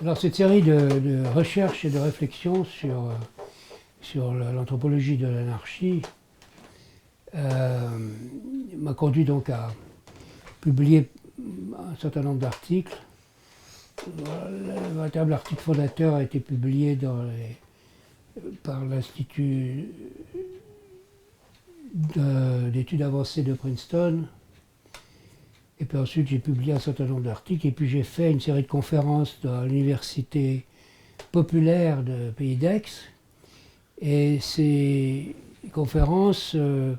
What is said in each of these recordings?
Alors cette série de recherches et de réflexions sur l'anthropologie de l'anarchie m'a conduit donc à publier un certain nombre d'articles. Le véritable article fondateur a été publié par l'Institut d'études avancées de Princeton. Et puis ensuite, j'ai publié un certain nombre d'articles. Et puis j'ai fait une série de conférences dans l'Université populaire de Pays d'Aix. Et ces conférences, je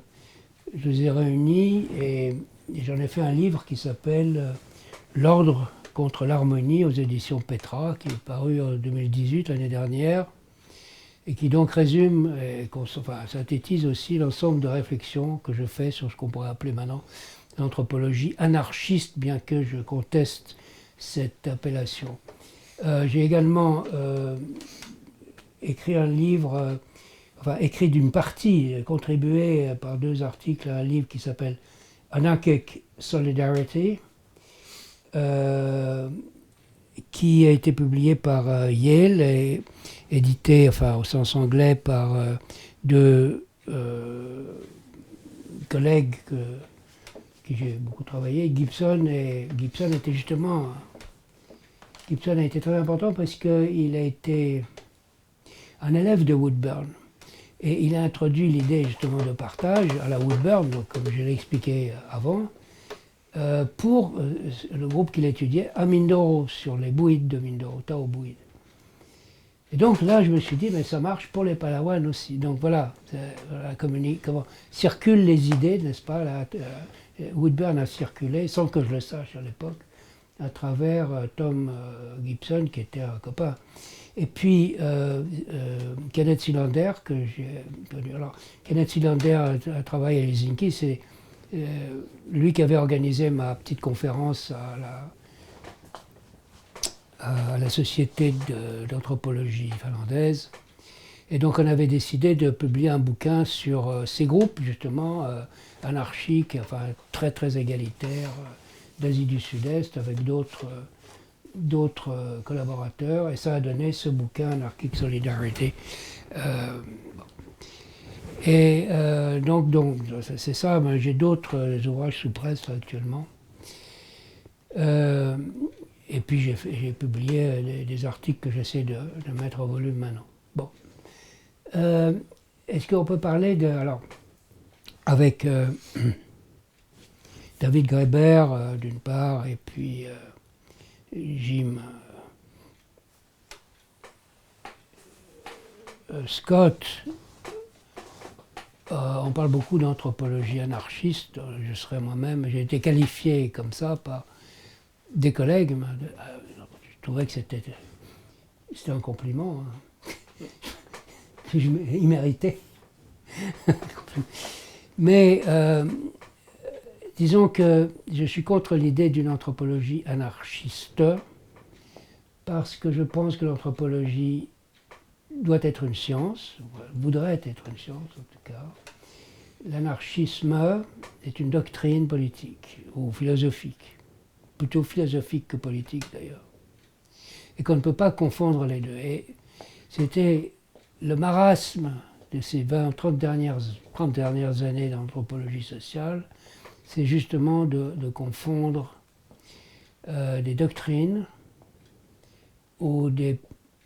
les ai réunies et j'en ai fait un livre qui s'appelle L'ordre contre l'harmonie aux éditions Petra, qui est paru en 2018, l'année dernière, et qui donc résume et synthétise aussi l'ensemble de réflexions que je fais sur ce qu'on pourrait appeler maintenant l'anthropologie anarchiste, bien que je conteste cette appellation. J'ai également écrit un livre, écrit d'une partie, contribué par 2 articles à un livre qui s'appelle Anarchic Solidarity, qui a été publié par Yale et édité, au sens anglais, par 2 collègues qui j'ai beaucoup travaillé. Gibson a été très important parce qu'il a été un élève de Woodburn. Et il a introduit l'idée justement de partage à la Woodburn, donc, comme je l'ai expliqué avant, pour le groupe qu'il étudiait à Mindoro, sur les bouides de Mindoro, Tao Bouid. Et donc là, je me suis dit, mais ça marche pour les Palawans aussi. Donc voilà, comment circulent les idées, n'est-ce pas? Woodburn a circulé, sans que je le sache à l'époque, à travers Tom Gibson, qui était un copain. Et puis Kenneth Cylinder, que j'ai connu. Alors, Kenneth Cylinder a travaillé à Helsinki, c'est lui qui avait organisé ma petite conférence à la Société d'anthropologie finlandaise. Et donc on avait décidé de publier un bouquin sur ces groupes, justement, anarchiques, très très égalitaires, d'Asie du Sud-Est, avec d'autres collaborateurs. Et ça a donné ce bouquin, Anarchic Solidarity. Et donc c'est ça, mais j'ai d'autres ouvrages sous presse actuellement. Et puis j'ai publié des articles que j'essaie de mettre au volume maintenant. Bon. Est-ce qu'on peut parler alors, avec David Graeber d'une part, et puis Jim Scott, on parle beaucoup d'anthropologie anarchiste. Je serais moi-même, j'ai été qualifié comme ça par des collègues. Je trouvais que c'était un compliment. Hein. Il méritait. Mais disons que je suis contre l'idée d'une anthropologie anarchiste parce que je pense que l'anthropologie doit être une science, voudrait être une science en tout cas. L'anarchisme est une doctrine politique ou philosophique, plutôt philosophique que politique d'ailleurs, et qu'on ne peut pas confondre les deux. Et c'était le marasme de ces 30 dernières années d'anthropologie sociale, c'est justement de confondre des doctrines ou des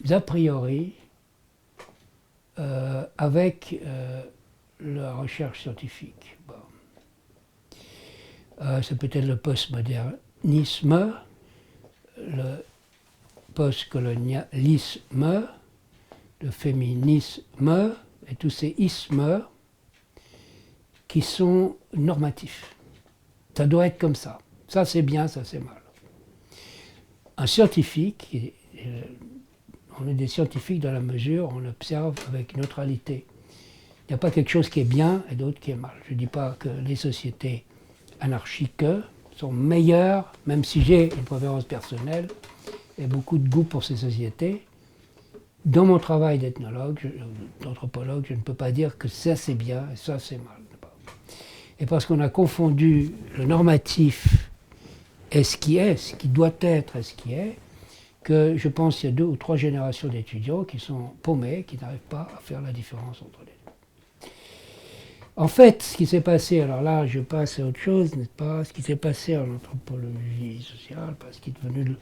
a priori avec la recherche scientifique. Bon. C'est peut-être le postmodernisme, le postcolonialisme, le féminisme et tous ces ismes qui sont normatifs. Ça doit être comme ça. Ça c'est bien, ça c'est mal. Un scientifique, on est des scientifiques dans la mesure où on observe avec neutralité. Il n'y a pas quelque chose qui est bien et d'autre qui est mal. Je ne dis pas que les sociétés anarchiques sont meilleures, même si j'ai une préférence personnelle et beaucoup de goût pour ces sociétés. Dans mon travail d'ethnologue, d'anthropologue, je ne peux pas dire que ça c'est bien et ça c'est mal. Et parce qu'on a confondu le normatif et ce qui est, ce qui doit être et ce qui est, que je pense qu'il y a 2 ou 3 générations d'étudiants qui sont paumés, qui n'arrivent pas à faire la différence entre les deux. En fait, ce qui s'est passé, alors là je passe à autre chose, n'est-ce pas, ce qui s'est passé en anthropologie sociale, parce qu'il est devenu,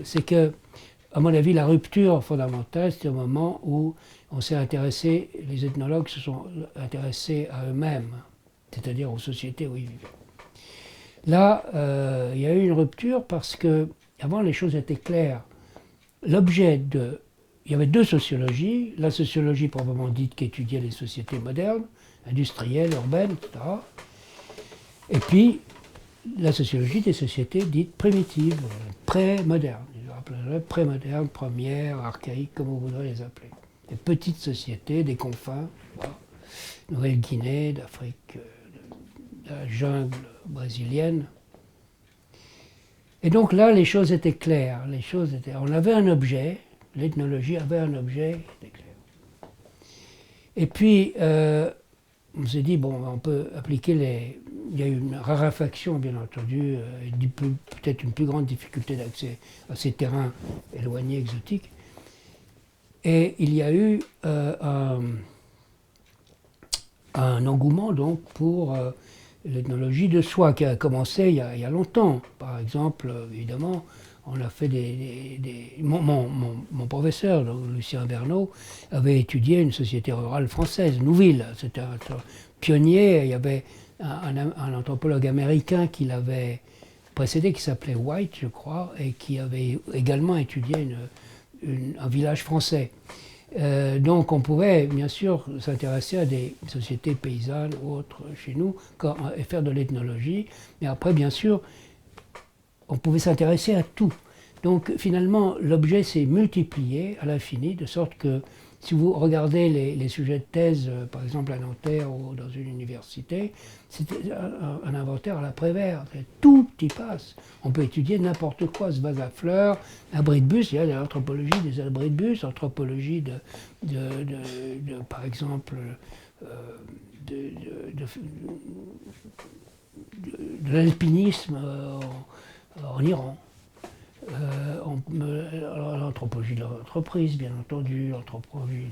c'est que, à mon avis, la rupture fondamentale, c'est au moment où on s'est intéressé, les ethnologues se sont intéressés à eux-mêmes, c'est-à-dire aux sociétés où ils vivaient. Là, il y a eu une rupture parce que avant les choses étaient claires. L'objet de... Il y avait 2 sociologies, la sociologie proprement dite qui étudiait les sociétés modernes, industrielles, urbaines, etc. Et puis la sociologie des sociétés dites primitives, pré-modernes. Ils appelleraient pré-modernes, premières, archaïques, comme vous voudrez les appeler. Des petites sociétés, des confins, voilà. Nouvelle-Guinée, d'Afrique, de la jungle brésilienne. Et donc là, les choses étaient claires. On avait un objet, l'ethnologie avait un objet qui était clair. Et puis, on s'est dit, bon, on peut appliquer les... Il y a eu une raréfaction, bien entendu, peut-être une plus grande difficulté d'accès à ces terrains éloignés, exotiques. Et il y a eu un engouement, donc, pour l'ethnologie de soi, qui a commencé il y a longtemps. Par exemple, évidemment, on a fait mon professeur, donc, Lucien Bernot, avait étudié une société rurale française, Nouville. C'était un pionnier. Il y avait un anthropologue américain qui l'avait précédé, qui s'appelait White, je crois, et qui avait également étudié un village français. Donc on pouvait bien sûr s'intéresser à des sociétés paysannes ou autres chez nous et faire de l'ethnologie, mais après bien sûr on pouvait s'intéresser à tout. Donc finalement l'objet s'est multiplié à l'infini, de sorte que si vous regardez les sujets de thèse, par exemple à Nanterre ou dans une université, c'est un inventaire à la Prévert. Tout y passe. On peut étudier n'importe quoi, ce vase à fleurs, abri de bus, il y a l'anthropologie des abris de bus, l'anthropologie par exemple, de l'alpinisme en Iran. L'anthropologie de l'entreprise, bien entendu, l'anthropologie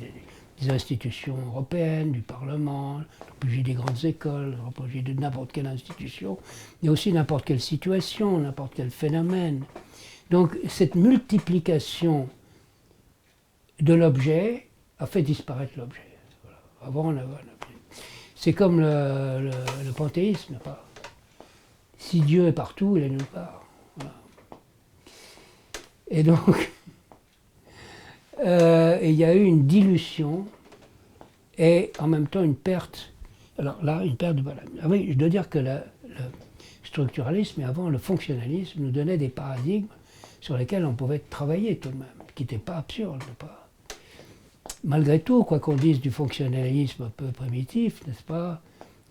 des institutions européennes, du Parlement, l'anthropologie des grandes écoles, l'anthropologie de n'importe quelle institution, mais aussi n'importe quelle situation, n'importe quel phénomène. Donc cette multiplication de l'objet a fait disparaître l'objet. Voilà. Avant, on avait un objet. C'est comme le panthéisme, pas. Si Dieu est partout, il est nulle part. Voilà. Et donc, il y a eu une dilution et en même temps une perte. Alors là, une perte de balance. Ah oui, je dois dire que le structuralisme et avant le fonctionnalisme nous donnait des paradigmes sur lesquels on pouvait travailler tout de même, qui n'étaient pas absurdes. Pas. Malgré tout, quoi qu'on dise du fonctionnalisme un peu primitif, n'est-ce pas?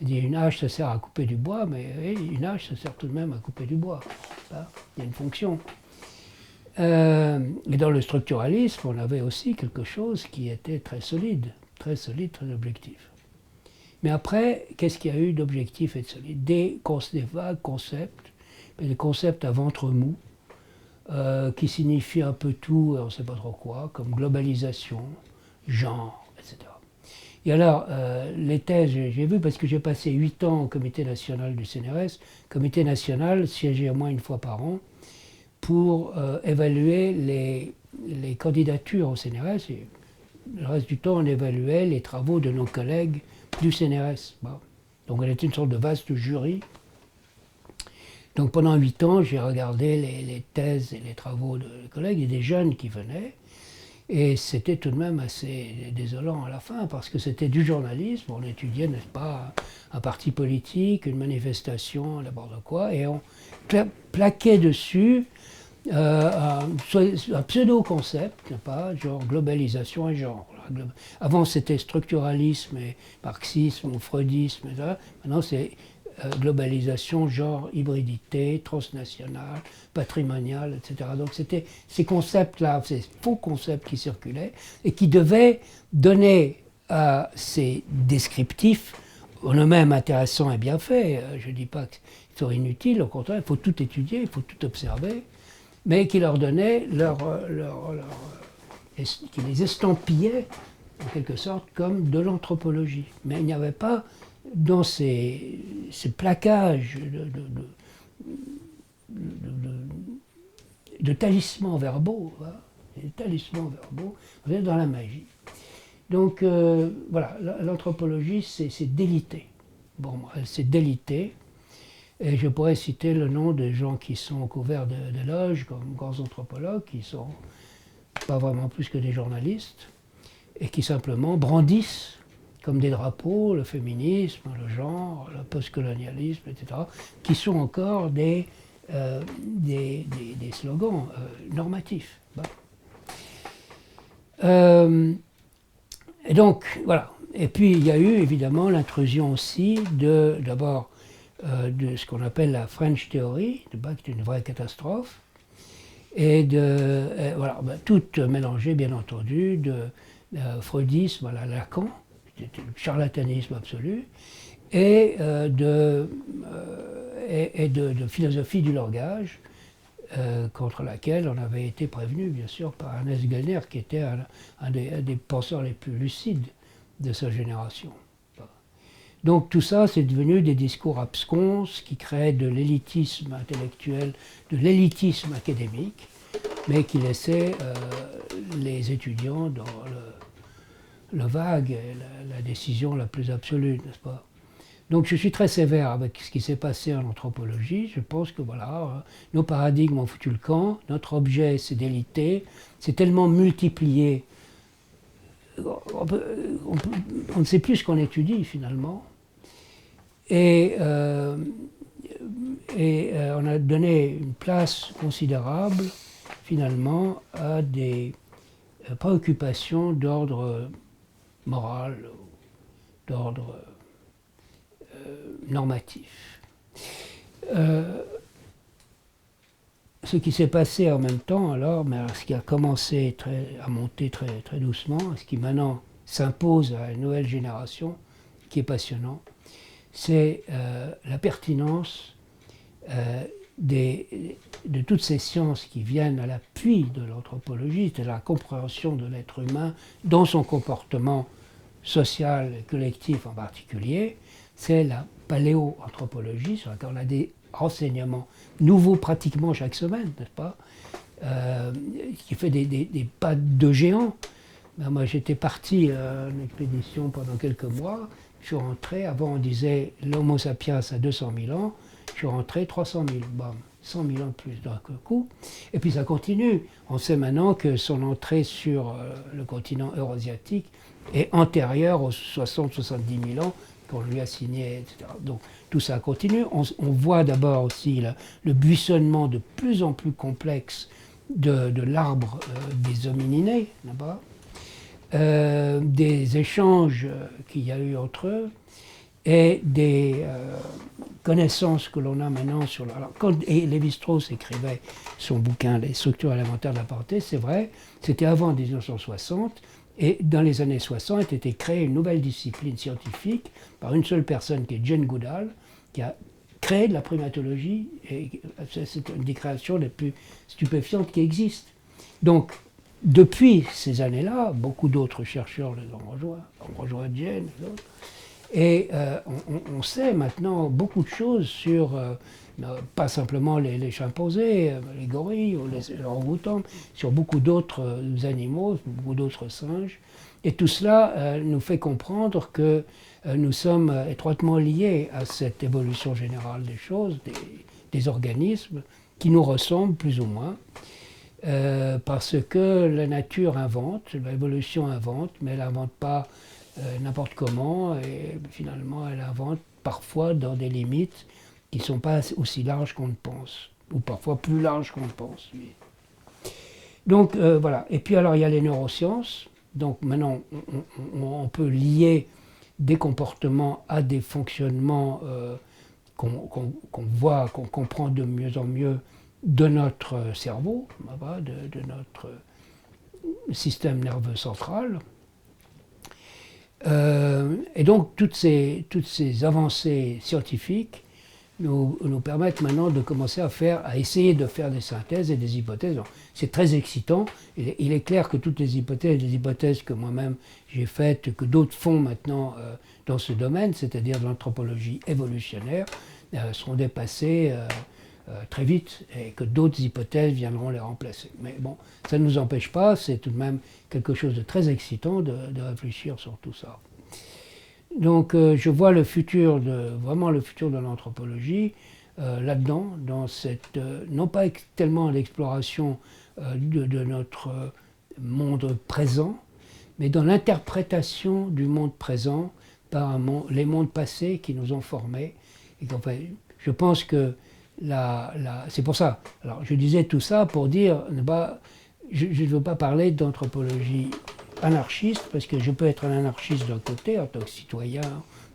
Une hache, ça sert à couper du bois, mais oui, une hache, ça sert tout de même à couper du bois. Il y a une fonction. Et dans le structuralisme, on avait aussi quelque chose qui était très solide, très objectif. Mais après, qu'est-ce qu'il y a eu d'objectif et de solide? Des vagues concepts, des concepts à ventre mou, qui signifient un peu tout, on ne sait pas trop quoi, comme globalisation, genre, etc. Et alors, les thèses, j'ai vu, parce que j'ai passé 8 ans au comité national du CNRS, comité national siégé au moins une fois par an, pour évaluer les candidatures au CNRS. Et le reste du temps, on évaluait les travaux de nos collègues du CNRS. Bon. Donc, on était une sorte de vaste jury. Donc, pendant 8 ans, j'ai regardé les thèses et les travaux de collègues et des jeunes qui venaient. Et c'était tout de même assez désolant à la fin, parce que c'était du journalisme. On étudiait, n'est-ce pas, un parti politique, une manifestation, n'importe quoi, et on plaquait dessus un pseudo-concept, pas, genre globalisation et genre. Avant c'était structuralisme et marxisme ou freudisme, maintenant c'est globalisation, genre, hybridité, transnationale, patrimoniale, etc. Donc c'était ces concepts-là, ces faux concepts qui circulaient et qui devaient donner à ces descriptifs, en eux-mêmes intéressants et bien faits, je ne dis pas qu'ils sont inutiles, au contraire, il faut tout étudier, il faut tout observer, mais qui leur donnaient qui les estampillait en quelque sorte comme de l'anthropologie. Mais il n'y avait pas dans ces plaquages de talismans verbaux, hein, des talismans verbaux, on est dans la magie. Donc voilà, l'anthropologie c'est délité. Bon, elle s'est délitée. Et je pourrais citer le nom des gens qui sont couverts d'éloges comme grands anthropologues, qui sont pas vraiment plus que des journalistes, et qui simplement brandissent comme des drapeaux le féminisme, le genre, le postcolonialisme, etc., qui sont encore des slogans normatifs. Bon. Et donc, voilà. Et puis, il y a eu évidemment l'intrusion aussi d'abord de ce qu'on appelle la French Theory, qui est une vraie catastrophe, et voilà, tout mélangé, bien entendu, de freudisme à Lacan, c'était le charlatanisme absolu, et de philosophie du langage, contre laquelle on avait été prévenu, bien sûr, par Ernest Gellner, qui était un des penseurs les plus lucides de sa génération. Donc tout ça, c'est devenu des discours absconses qui créaient de l'élitisme intellectuel, de l'élitisme académique, mais qui laissaient les étudiants dans le vague et la décision la plus absolue, n'est-ce pas? Donc je suis très sévère avec ce qui s'est passé en anthropologie. Je pense que voilà, nos paradigmes ont foutu le camp, notre objet s'est délité, c'est tellement multiplié, on ne sait plus ce qu'on étudie finalement. Et on a donné une place considérable finalement à des préoccupations d'ordre moral, d'ordre normatif. Ce qui s'est passé en même temps, alors, mais ce qui a commencé à monter très, très doucement, ce qui maintenant s'impose à une nouvelle génération, qui est passionnant, c'est la pertinence de toutes ces sciences qui viennent à l'appui de l'anthropologie, c'est la compréhension de l'être humain dans son comportement social et collectif en particulier, c'est la paléoanthropologie, sur laquelle on a des renseignements nouveaux pratiquement chaque semaine, n'est-ce pas, qui fait des pas de géant. Ben, moi j'étais parti en expédition pendant quelques mois, je suis rentré, avant on disait l'Homo sapiens a 200 000 ans, je suis rentré 300 000, bam, 100 000 ans de plus d'un coup. Et puis ça continue. On sait maintenant que son entrée sur le continent eurasiatique est antérieure aux 60-70 000 ans qu'on lui a signé, etc. Donc tout ça continue. On voit d'abord aussi le buissonnement de plus en plus complexe de l'arbre des homininés, là-bas, des échanges qu'il y a eu entre eux, et des connaissances que l'on a maintenant sur le... Alors, et Lévi-Strauss écrivait son bouquin Les structures élémentaires de la pensée, c'est vrai, c'était avant 1960, et dans les années 60 était créée une nouvelle discipline scientifique par une seule personne qui est Jane Goodall, qui a créé de la primatologie, et c'est une des créations les plus stupéfiantes qui existent. Donc, depuis ces années-là, beaucoup d'autres chercheurs les ont rejoint Jane et d'autres. Et on sait maintenant beaucoup de choses sur, pas simplement les chimpanzés, les gorilles ou les orang-outans, sur beaucoup d'autres animaux, beaucoup d'autres singes. Et tout cela nous fait comprendre que nous sommes étroitement liés à cette évolution générale des choses, des organismes qui nous ressemblent plus ou moins. Parce que la nature invente, l'évolution invente, mais elle n'invente pas n'importe comment, et finalement elle invente parfois dans des limites qui ne sont pas aussi larges qu'on le pense. ou parfois plus large qu'on le pense. Donc voilà. Et puis alors il y a les neurosciences. Donc maintenant on peut lier des comportements à des fonctionnements qu'on voit, qu'on comprend de mieux en mieux de notre cerveau, de notre système nerveux central. Et donc toutes ces avancées scientifiques nous permettent maintenant de commencer à essayer de faire des synthèses et des hypothèses. C'est très excitant. Il est clair que toutes les hypothèses que moi-même j'ai faites, que d'autres font maintenant dans ce domaine, c'est-à-dire de l'anthropologie évolutionnaire, seront dépassées très vite et que d'autres hypothèses viendront les remplacer. Mais bon, ça ne nous empêche pas, c'est tout de même quelque chose de très excitant de réfléchir sur tout ça. Donc je vois vraiment le futur de l'anthropologie là-dedans, dans cette, non pas tellement l'exploration de notre monde présent, mais dans l'interprétation du monde présent par les mondes passés qui nous ont formés. Et enfin, je pense que c'est pour ça. Alors je disais tout ça pour dire, je ne veux pas parler d'anthropologie anarchiste, parce que je peux être un anarchiste d'un côté, en tant que citoyen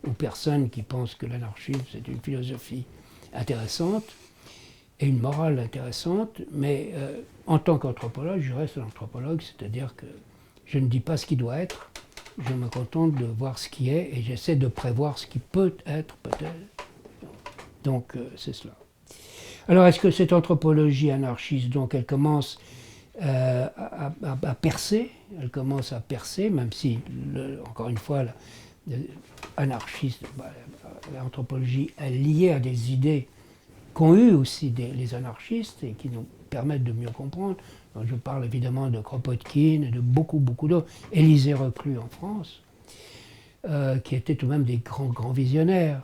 ou personne qui pense que l'anarchisme c'est une philosophie intéressante et une morale intéressante, mais en tant qu'anthropologue, je reste un anthropologue, c'est-à-dire que je ne dis pas ce qui doit être, je me contente de voir ce qui est et j'essaie de prévoir ce qui peut être peut-être. Donc c'est cela. Alors est-ce que cette anthropologie anarchiste, donc elle commence à percer, même si, encore une fois, l'anthropologie est liée à des idées qu'ont eues aussi les anarchistes et qui nous permettent de mieux comprendre. Donc, je parle évidemment de Kropotkin et de beaucoup d'autres, Élisée Reclus en France, qui étaient tout de même des grands visionnaires,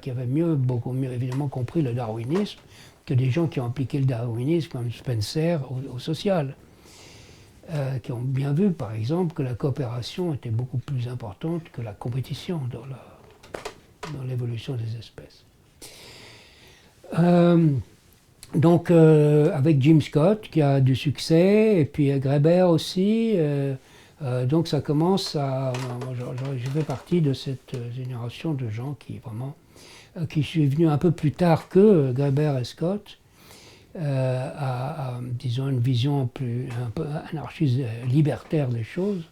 qui avaient beaucoup mieux évidemment compris le darwinisme que des gens qui ont appliqué le darwinisme comme Spencer au social, qui ont bien vu par exemple que la coopération était beaucoup plus importante que la compétition dans l'évolution des espèces. Donc avec Jim Scott qui a du succès, et puis Graeber aussi, donc ça commence à... Je fais partie de cette génération de gens qui suis venu un peu plus tard que Graeber et Scott, disons une vision un peu anarchiste, libertaire des choses.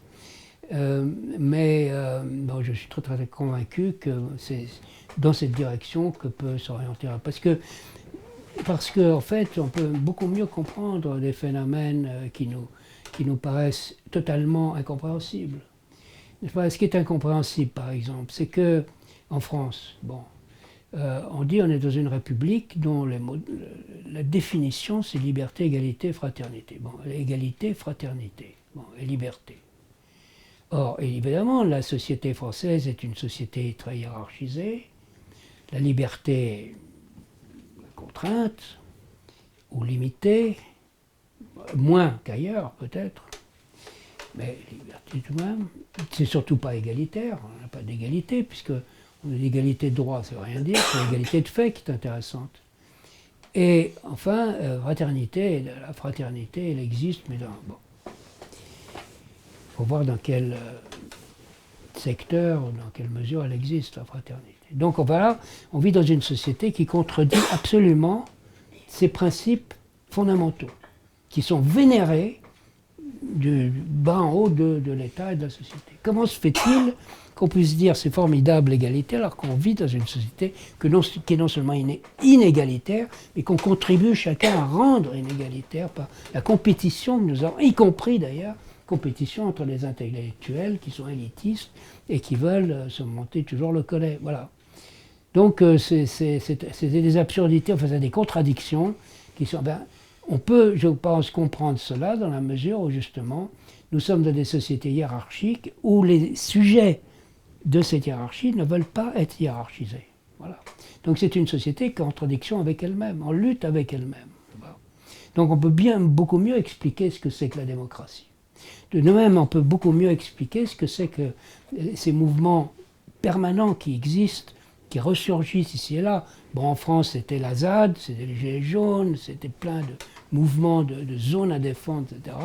Mais je suis très convaincu que c'est dans cette direction que peut s'orienter. Parce que en fait, on peut beaucoup mieux comprendre des phénomènes qui nous paraissent totalement incompréhensibles. Ce qui est incompréhensible, par exemple, c'est que en France, on dit on est dans une république dont la définition c'est liberté, égalité, fraternité. Égalité, fraternité, et liberté. Or, évidemment, la société française est une société très hiérarchisée. La liberté contrainte ou limitée, moins qu'ailleurs peut-être, mais liberté tout de même. C'est surtout pas égalitaire, on n'a pas d'égalité, puisque l'égalité de droit, ça ne veut rien dire, c'est l'égalité de fait qui est intéressante. Et enfin, fraternité, la fraternité, elle existe, mais il faut voir dans quel secteur, dans quelle mesure elle existe, la fraternité. Donc on vit dans une société qui contredit absolument ces principes fondamentaux, qui sont vénérés du bas en haut de l'État et de la société. Comment se fait-il qu'on puisse dire c'est formidable l'égalité alors qu'on vit dans une société qui est non seulement inégalitaire, mais qu'on contribue chacun à rendre inégalitaire par la compétition que nous avons, y compris d'ailleurs, compétition entre les intellectuels qui sont élitistes et qui veulent se monter toujours le collet. Voilà. Donc c'est des absurdités, enfin c'est des contradictions qui sont... on peut, je pense, comprendre cela dans la mesure où justement nous sommes dans des sociétés hiérarchiques où les sujets de cette hiérarchie ne veulent pas être hiérarchisés. Voilà. Donc c'est une société qui est en contradiction avec elle-même, en lutte avec elle-même. Voilà. Donc on peut beaucoup mieux expliquer ce que c'est que la démocratie. De même, on peut beaucoup mieux expliquer ce que c'est que ces mouvements permanents qui existent, qui ressurgissent ici et là. Bon, en France, c'était la ZAD, c'était les Gilets jaunes, c'était plein de mouvements de zones à défendre, etc.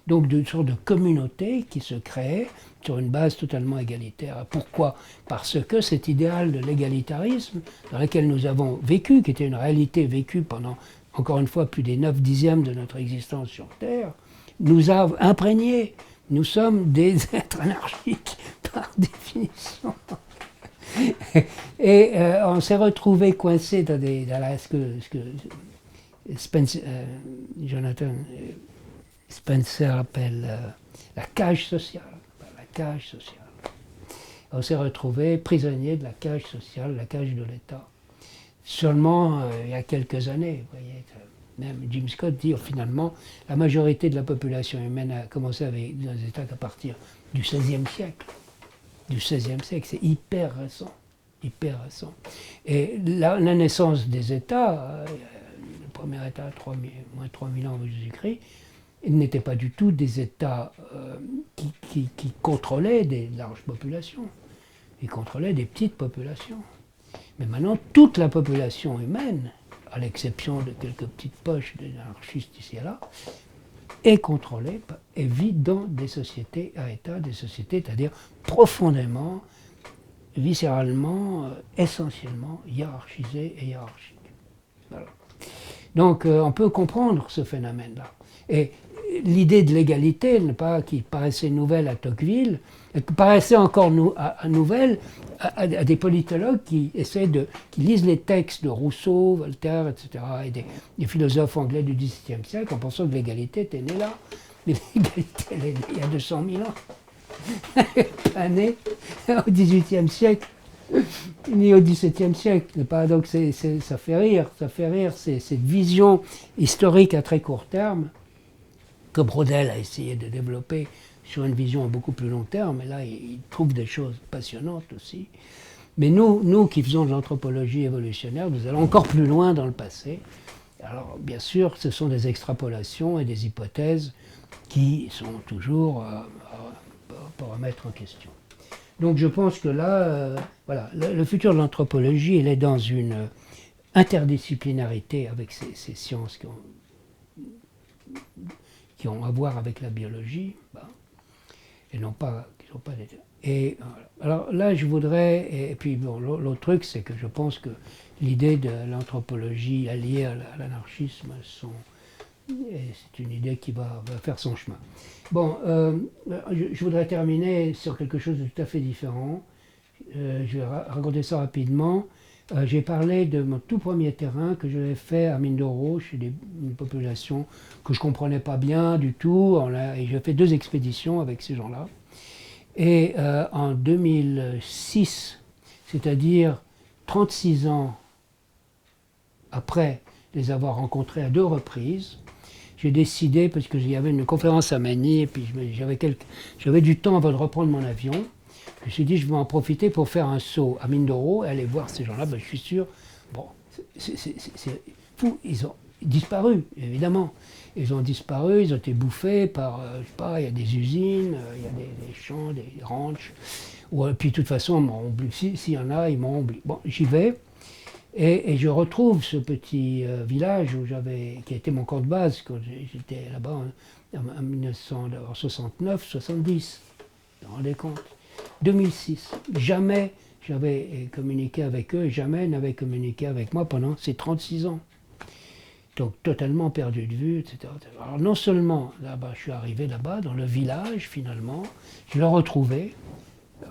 Donc, de sortes de communautés qui se créaient sur une base totalement égalitaire. Pourquoi? Parce que cet idéal de l'égalitarisme, dans lequel nous avons vécu, qui était une réalité vécue pendant, encore une fois, plus des 9/10 de notre existence sur Terre, nous a imprégnés. Nous sommes des êtres anarchiques, par définition. Et on s'est retrouvés coincés dans ce que Jonathan Spencer appelle la cage sociale. La cage sociale. On s'est retrouvés prisonniers de la cage sociale, la cage de l'État. Seulement il y a quelques années, vous voyez, même Jim Scott dit finalement la majorité de la population humaine a commencé avec dans les États qu'à partir du XVIe siècle. Du XVIe siècle, c'est hyper récent. Hyper récent. Et la naissance des États, le premier État, moins 3000 ans avant Jésus-Christ, n'étaient pas du tout des États qui contrôlaient des larges populations. Ils contrôlaient des petites populations. Mais maintenant, toute la population humaine, à l'exception de quelques petites poches d'anarchistes ici et là, est contrôlée et vit dans des sociétés à État, des sociétés, c'est-à-dire profondément, viscéralement, essentiellement hiérarchisées et hiérarchiques. Voilà. Donc on peut comprendre ce phénomène-là. Et l'idée de l'égalité, qui paraissait nouvelle à Tocqueville, paraissait encore nouvelle à des politologues qui lisent les textes de Rousseau, Voltaire, etc., et des philosophes anglais du XVIIe siècle en pensant que l'égalité était née là. Mais l'égalité, elle est née il y a 200 000 ans. Pas née au XVIIIe siècle, ni au XVIIe siècle. Donc ça fait rire, c'est cette vision historique à très court terme que Braudel a essayé de développer sur une vision à beaucoup plus long terme, et là il trouve des choses passionnantes aussi. Mais nous qui faisons de l'anthropologie évolutionnaire, nous allons encore plus loin dans le passé. Alors bien sûr, ce sont des extrapolations et des hypothèses qui sont toujours pour remettre en question. Donc je pense que là, voilà, le futur de l'anthropologie, il est dans une interdisciplinarité avec ces sciences qui ont à voir avec la biologie, et non pas, qui sont pas des... Et voilà. Alors là, je voudrais, et puis bon, l'autre truc, c'est que je pense que l'idée de l'anthropologie alliée à l'anarchisme c'est une idée qui va faire son chemin. Bon, je voudrais terminer sur quelque chose de tout à fait différent. Je vais raconter ça rapidement. J'ai parlé de mon tout premier terrain que j'avais fait à Mindoro, chez une population que je ne comprenais pas bien du tout. Et j'ai fait 2 expéditions avec ces gens-là. Et en 2006, c'est-à-dire 36 ans après les avoir rencontrés à 2 reprises, j'ai décidé, parce qu'il y avait une conférence à Manille, et puis j'avais du temps avant de reprendre mon avion, je me suis dit, je vais en profiter pour faire un saut à Mindoro et aller voir ces gens-là. Je suis sûr, bon, c'est fou, ils ont disparu, évidemment. Ils ont disparu, ils ont été bouffés par, je sais pas, il y a des usines, il y a des champs, des ranchs. Puis de toute façon, s'il y en a, ils m'ont oublié. Bon, j'y vais. Et je retrouve ce petit village qui a été mon camp de base quand j'étais là-bas en 1969-70. Vous vous rendez compte? 2006. Jamais j'avais communiqué avec eux, jamais n'avaient communiqué avec moi pendant ces 36 ans. Donc totalement perdu de vue, etc. Alors non seulement là-bas, je suis arrivé là-bas, dans le village finalement, je l'ai retrouvé,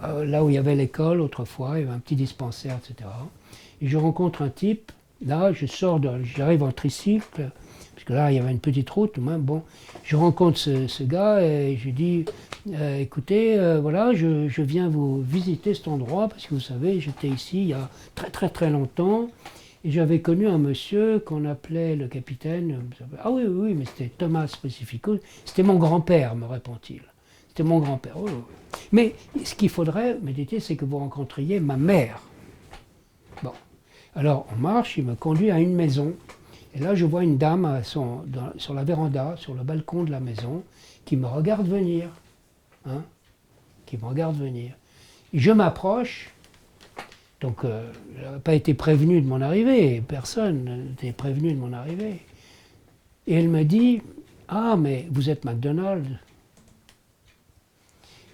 là où il y avait l'école autrefois, il y avait un petit dispensaire, etc. Et je rencontre un type, là j'arrive en tricycle, parce que là il y avait une petite route, bon, je rencontre ce gars et je lui dis, écoutez, voilà, je viens vous visiter cet endroit, parce que vous savez, j'étais ici il y a très très très longtemps, et j'avais connu un monsieur qu'on appelait le capitaine, ah oui, oui, mais c'était Thomas Pacifico, c'était mon grand-père, me répond-il. C'était mon grand-père. Oh. Mais ce qu'il faudrait, me dit-il, c'est que vous rencontriez ma mère. Bon. Alors, on marche, il me conduit à une maison. Et là, je vois une dame sur la véranda, sur le balcon de la maison, qui me regarde venir. Qui me regarde venir. Et je m'approche, Donc, je n'avais pas été prévenu de mon arrivée, personne n'était prévenu de mon arrivée. Et elle me dit, ah, mais vous êtes McDonald.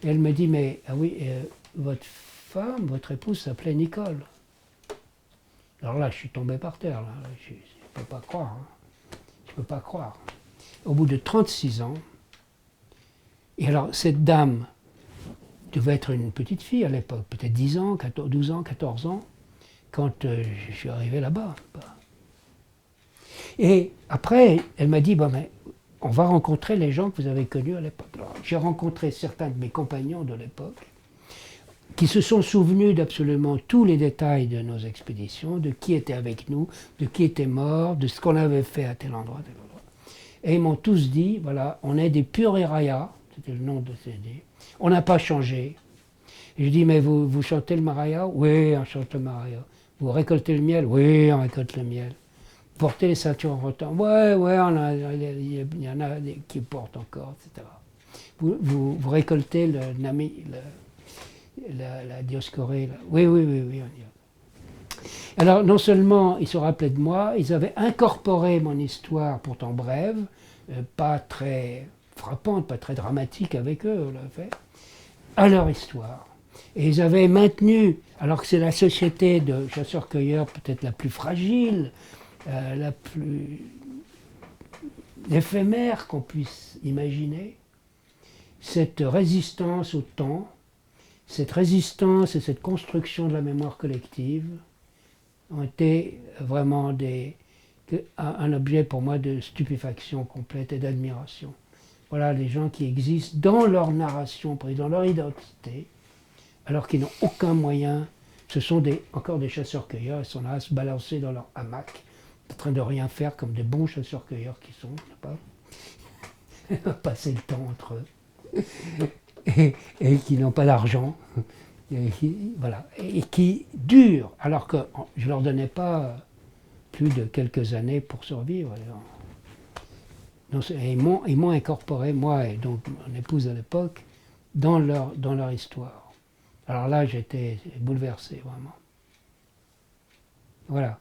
Et elle me dit, mais, ah oui, votre femme, votre épouse s'appelait Nicole. Alors là, je suis tombé par terre, là. Je ne peux pas croire. Hein. Je ne peux pas croire. Au bout de 36 ans, et alors cette dame devait être une petite fille à l'époque, peut-être 10 ans, 14, 12 ans, 14 ans, quand je suis arrivé là-bas. Et après, elle m'a dit, bon, mais on va rencontrer les gens que vous avez connus à l'époque. J'ai rencontré certains de mes compagnons de l'époque, qui se sont souvenus d'absolument tous les détails de nos expéditions, de qui était avec nous, de qui était mort, de ce qu'on avait fait à tel endroit, tel endroit. Et ils m'ont tous dit, voilà, on est des Pureraya, c'était le nom de CD, on n'a pas changé. Et je dis, mais vous chantez le maraya? Oui, on chante le maraya. Vous récoltez le miel? Oui, on récolte le miel. Portez les ceintures en rotan? Ouais, il y en a qui portent encore, etc. Vous récoltez le nami, la dioscorée? Là. Oui, on y va. Alors, non seulement ils se rappelaient de moi, ils avaient incorporé mon histoire, pourtant brève, pas très frappante, pas très dramatique avec eux, on l'a fait, à leur histoire. Et ils avaient maintenu, alors que c'est la société de chasseurs-cueilleurs peut-être la plus fragile, la plus éphémère qu'on puisse imaginer, cette résistance au temps, cette résistance et cette construction de la mémoire collective ont été vraiment un objet pour moi de stupéfaction complète et d'admiration. Voilà les gens qui existent dans leur narration, dans leur identité, alors qu'ils n'ont aucun moyen. Ce sont encore des chasseurs-cueilleurs, ils sont là à se balancer dans leur hamac, en train de rien faire comme des bons chasseurs-cueilleurs qui sont, pas passer le temps entre eux, et qui n'ont pas d'argent, voilà, et qui durent, alors que je ne leur donnais pas plus de quelques années pour survivre. Et ils m'ont incorporé, moi et donc mon épouse à l'époque, dans leur histoire. Alors là, j'étais bouleversé, vraiment. Voilà.